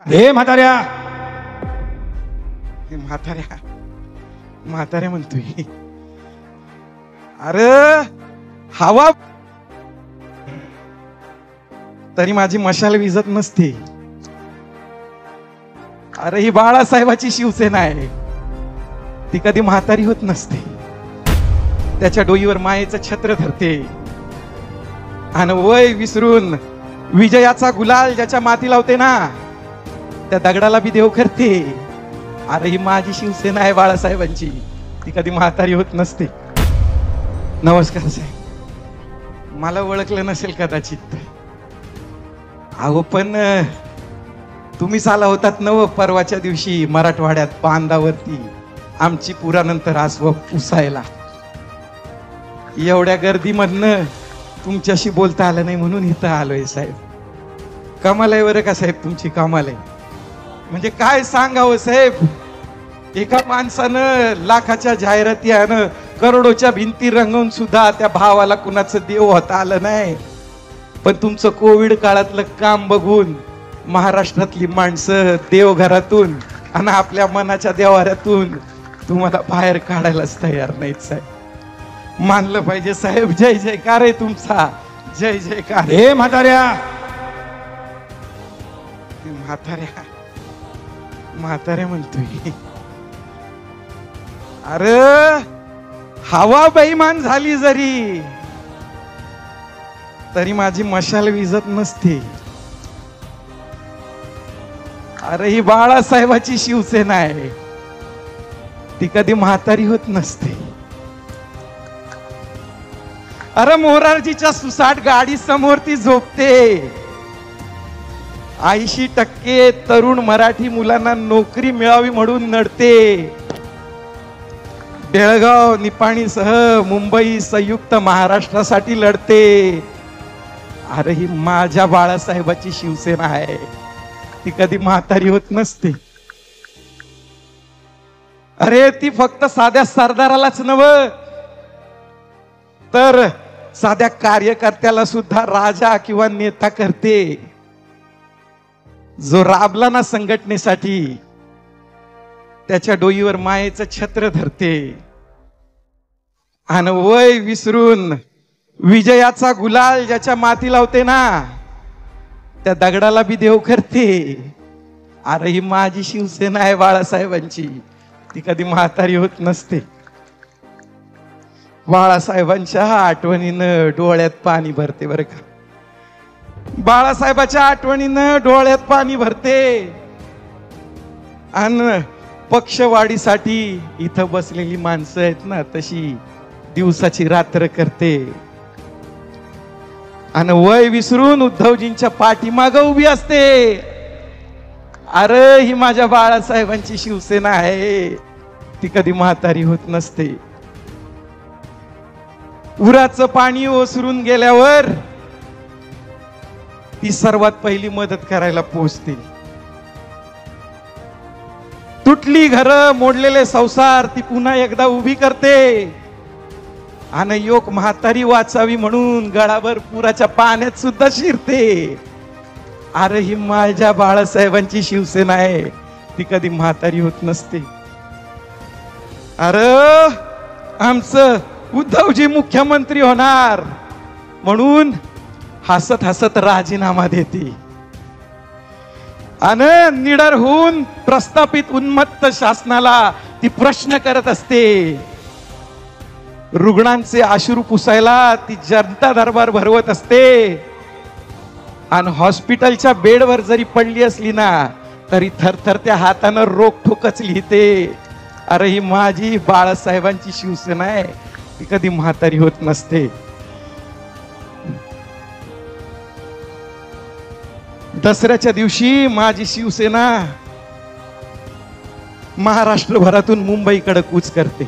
हे म्हाताऱ्या, हे म्हाताऱ्या म्हाताऱ्या म्हणतोय. अरे हवा तरी माझी मशाल विजत नसते. अरे ही बाळासाहेबाची शिवसेना आहे, ती कधी म्हातारी होत नसते. त्याच्या डोईवर मायेचं छत्र धरते आणि वय विसरून विजयाचा गुलाल ज्याच्या माती लावते ना, त्या दगडाला बी देव करते. अरे ही माझी शिवसेना आहे बाळासाहेबांची, ती कधी म्हातारी होत नसते. नमस्कार साहेब, मला ओळखलं नसेल कदाचित. अहो पण तुम्हीच आला होतात नव परवाच्या दिवशी मराठवाड्यात बांधावरती आमची पुरानंतर आसव पुसायला. एवढ्या गर्दीमधनं तुमच्याशी बोलता आलं नाही म्हणून इथं आलोय साहेब. कमाल आहे बरं का साहेब, तुमची कमाल आहे. म्हणजे काय सांगावं साहेब, एका माणसानं लाखाच्या जाहिराती आणि करोडोच्या भिंती रंगवून सुद्धा त्या भावाला कुणाचं देव होता आलं नाही. पण तुमचं कोविड काळातलं काम बघून महाराष्ट्रातली माणसं देवघरातून आणि आपल्या मनाच्या देवाऱ्यातून तुम्हाला बाहेर काढायलाच तयार नाहीत साहेब. मानलं पाहिजे साहेब, जय जयकार आहे तुमचा, जय जयकार. हे म्हाताऱ्या, म्हाताऱ्या म्हाताऱ्या म्हणतोय. अरे हवा बेईमान झाली जरी तरी माझी मशाल विजत नसते. अरे ही बाळासाहेबाची शिवसेना आहे, ती कधी म्हातारी होत नसते. अरे मोरारजीच्या सुसाट गाडी समोर ती झोपते. 80% तरुण मराठी मुलांना नोकरी मिळावी म्हणून नडते. बेळगाव निपाणीसह मुंबई संयुक्त महाराष्ट्रासाठी लढते. अरे ही माझ्या बाळासाहेबाची शिवसेना आहे, ती कधी म्हातारी होत नसते. अरे ती फक्त साध्या सरदारालाच नव्हे तर साध्या कार्यकर्त्याला सुद्धा राजा किंवा नेता करते. जो राबला ना संघटनेसाठी, त्याच्या डोईवर मायेचं छत्र धरते आणि वय विसरून विजयाचा गुलाल ज्याच्या माती लावते ना, त्या दगडाला बी देव करते. अरे ही माझी शिवसेना आहे बाळासाहेबांची, ती कधी म्हातारी होत नसते. बाळासाहेबांच्या आठवणीनं डोळ्यात पाणी भरते बरं का. बाळासाहेबाच्या आठवणीनं डोळ्यात पाणी भरते आणि पक्षवाढीसाठी इथं बसलेली माणसं आहेत ना, तशी दिवसाची रात्र करते आणि वय विसरून उद्धवजींच्या पाठीमागे उभी असते. अरे ही माझ्या बाळासाहेबांची शिवसेना आहे, ती कधी म्हातारी होत नसते. पुराचं पाणी ओसरून गेल्यावर ती सर्वात पहिली मदत करायला पोहोचते. तुटली घरं, मोडलेले संसार ती पुन्हा एकदा उभी करते आणि योग म्हातारी वाचावी म्हणून गळाभर पुराच्या पाण्यात सुद्धा शिरते. अरे ही माझ्या बाळासाहेबांची शिवसेना आहे, ती कधी म्हातारी होत नसते. अरे आमचं उद्धवजी मुख्यमंत्री होणार म्हणून हसत हसत राजीनामा देते आणि निडर होऊन प्रस्थापित उन्मत्त शासनाला ती प्रश्न करत असते. रुग्णांचे अश्रू पुसायला ती जनता दरबार भरवत असते आणि हॉस्पिटलच्या बेडवर जरी पडली असली ना, तरी थरथरत्या हातानं रोखठोकच लिहिते. अरे ही माझी बाळासाहेबांची शिवसेना आहे, ती कधी म्हातारी होत नसते. दसऱ्याच्या दिवशी माझी शिवसेना महाराष्ट्रभरातून मुंबईकडे कूच करते.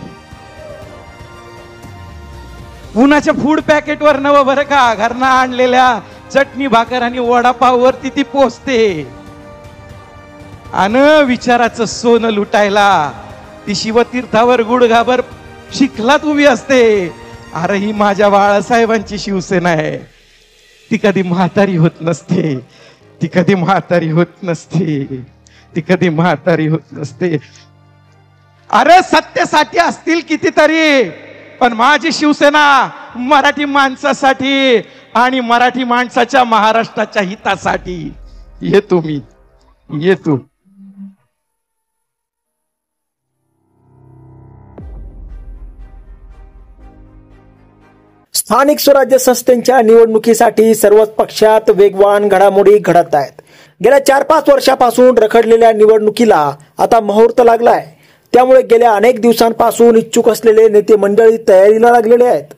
पुण्याच्या फूड पॅकेटवर नवं बरं का, घरनं आणलेल्या चटणी भाकर आणि वडापाव वरती ती पोचते आणि विचाराचं सोनं लुटायला ती शिवतीर्थावर गुडघाभर चिखलात उभी असते. अरे ही माझ्या बाळासाहेबांची शिवसेना आहे, ती कधी म्हातारी होत नसते. ती कधी म्हातारी होत नसते, ती कधी म्हातारी होत नसते. अरे सत्तेसाठी असतील कितीतरी, पण माझी शिवसेना मराठी माणसासाठी आणि मराठी माणसाच्या महाराष्ट्राच्या हितासाठी. येतो मी, येतो. स्थानिक स्वराज्य संस्थांच्या निवडणुकीसाठी सर्वच पक्षात वेगवान घडामोडी घडत आहेत. गेल्या 4-5 वर्षापासून रखडलेल्या निवडणुकीला आता मुहूर्त लागलाय. त्यामुळे गेल्या अनेक दिवसांपासून इच्छुक असलेले नेते मंडळी तयारीला लागलेले आहेत.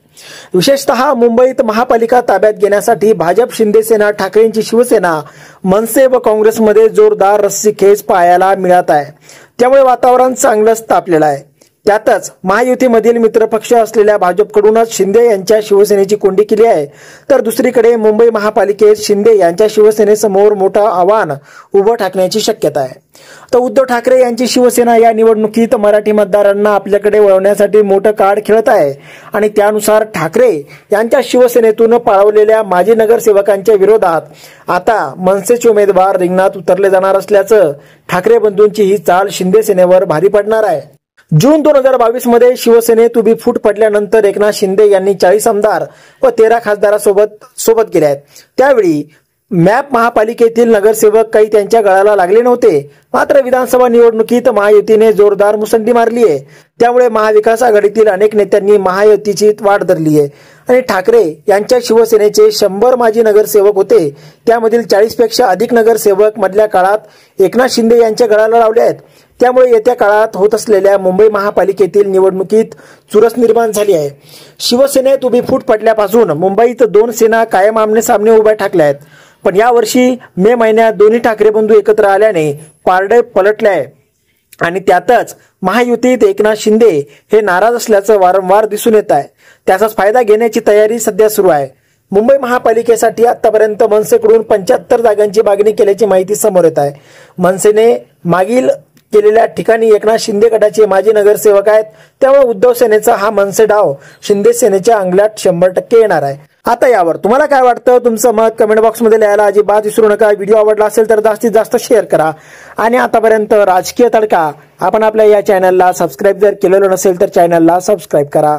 विशेषतः मुंबईत महापालिका ताब्यात घेण्यासाठी भाजप, शिंदे सेना, ठाकरेंची शिवसेना, मनसे व काँग्रेसमध्ये जोरदार रस्सीखेच पाहायला मिळत आहे. त्यामुळे वातावरण चांगलंच तापलेलं आहे. त्यातच महायुतीमधील मित्रपक्ष असलेल्या भाजपकडूनच शिंदे यांच्या शिवसेनेची कोंडी केली आहे. तर दुसरीकडे मुंबई महापालिकेत शिंदे यांच्या शिवसेनेसमोर मोठं आव्हान उभं ठाकण्याची शक्यता आहे. तर उद्धव ठाकरे यांची शिवसेना या निवडणुकीत मराठी मतदारांना आपल्याकडे वळवण्यासाठी मोठं कार्ड खेळत आहे. आणि त्यानुसार ठाकरे यांच्या शिवसेनेतून पळवलेल्या माजी नगरसेवकांच्या विरोधात आता मनसेचे उमेदवार रिंगणात उतरले जाणार असल्याचं ठाकरे बंधूंची ही चाल शिंदे सेनेवर भारी पडणार आहे. जून 2022 मध्ये शिवसेनेत उभी फूट पडल्यानंतर एकनाथ शिंदे यांनी 40 आमदार व 13 खासदारांसोबत गेले आहेत. त्यावेळी मॅप महापालिकेतील नगरसेवक काही त्यांच्या गळाला लागले नव्हते. मात्र विधानसभा निवडणुकीत महायुतीने जोरदार मुसंडी मारली आहे. त्यामुळे महाविकास आघाडीतील अनेक नेत्यांनी महायुतीची वाट धरली आहे. आणि ठाकरे यांच्या शिवसेनेचे 100 माजी नगरसेवक होते. त्यामधील 40 पेक्षा अधिक नगरसेवक मधल्या काळात एकनाथ शिंदे यांच्या गळाला लावले आहेत. त्यामुळे येत्या काळात होत असलेल्या मुंबई महापालिकेतील निवडणुकीत चुरस निर्माण झाली आहे. शिवसेनेत उभी फूट पडल्यापासून मुंबईत 2 सेना कायम आमने सामने उभ्या ठाकल्या आहेत. पण यावर्षी मे महिन्यात दोन्ही ठाकरे बंधू एकत्र आल्याने पारडे पलटले आहे. आणि त्यातच महायुतीत एकनाथ शिंदे हे नाराज असल्याचं वारंवार दिसून येत आहे. त्याचाच फायदा घेण्याची तयारी सध्या सुरू आहे. मुंबई महापालिकेसाठी आतापर्यंत मनसेकडून 75 जागांची मागणी केल्याची माहिती समोर येत आहे. मनसेने मागील केलेल्या ठिकाणी एकनाथ शिंदे गटाचे माजी नगरसेवक आहेत. त्यामुळे उद्धव सेनेचा हा मनसे डाव शिंदे सेनेच्या अंगलात 100% येणार आहे. आता यावर तुम्हाला काय वाटतं? तुमचं मत कमेंट बॉक्समध्ये लिहायला अजिबात विसरू नका. व्हिडिओ आवडला असेल तर जास्तीत जास्त शेअर करा. आणि आतापर्यंत राजकीय तडका आपण आपल्या या चॅनलला सबस्क्राईब जर केलेलं नसेल तर चॅनलला सबस्क्राईब करा.